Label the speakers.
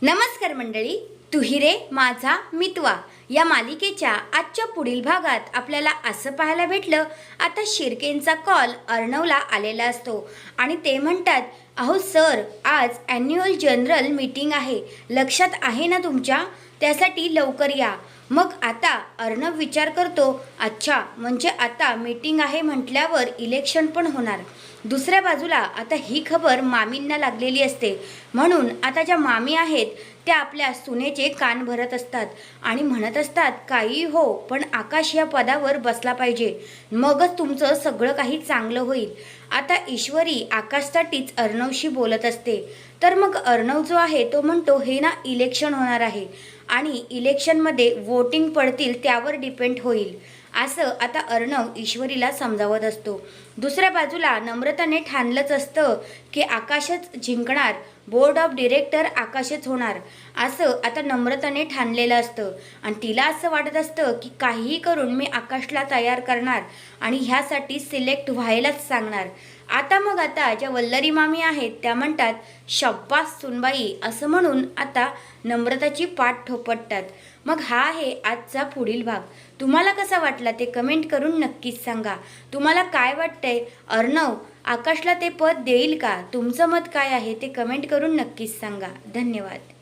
Speaker 1: नमस्कार मंडळी, तुही रे माझा मितवा या मालिकेच्या आजच्या पुढील भागात आपल्याला असं पाहायला भेटलं, आता शिर्केंचा कॉल अर्णवला आलेला असतो आणि ते म्हणतात, अहो सर, आज ॲन्युअल जनरल मीटिंग आहे, लक्षात आहे ना तुमच्या? त्यासाठी लवकर या. मग आता अर्णव विचार करतो, अच्छा म्हणजे आता मीटिंग आहे म्हटल्यावर इलेक्शन पण होणार. दुसऱ्या बाजूला आता ही खबर मामींना लागलेली असते, म्हणून आता ज्या मामी आहेत त्या आपल्या सुनेचे कान भरत असतात आणि म्हणत असतात, काही हो पण आकाश या पदावर बसला पाहिजे, मगच तुमचं सगळं काही चांगलं होईल. आता ईश्वरी आकाशसाठीच अर्णवशी बोलत असते, तर मग अर्णव जो आहे तो म्हणतो, हे ना इलेक्शन होणार आहे आणि इलेक्शनमध्ये वोटिंग पडतील त्यावर डिपेंड होईल, असं आता अर्णव ईश्वरीला समजावत असतो. दुसऱ्या बाजूला नम्रताने ठाणलंच असतं की आकाशच जिंकणार, बोर्ड ऑफ डिरेक्टर आकाशच होणार, असं आता नम्रताने ठाणलेलं असतं आणि तिला असं वाटत असतं की काहीही करून मी आकाशला तयार करणार आणि ह्यासाठी सिलेक्ट व्हायलाच सांगणार. आता ज्या वल्लरी मामी आहेत त्या म्हणतात, शब्बास सुनबाई, असं म्हणून आता नम्रताची पाठ थोपटतात. मग हा आहे आजचा पुढील भाग. तुम्हाला कसा वाटला ते कमेंट करून नक्कीच सांगा. तुम्हाला काय वाटतंय, अर्णव आकाशला ते पद देईल का? तुमचं मत काय आहे ते कमेंट करून नक्कीच सांगा. धन्यवाद.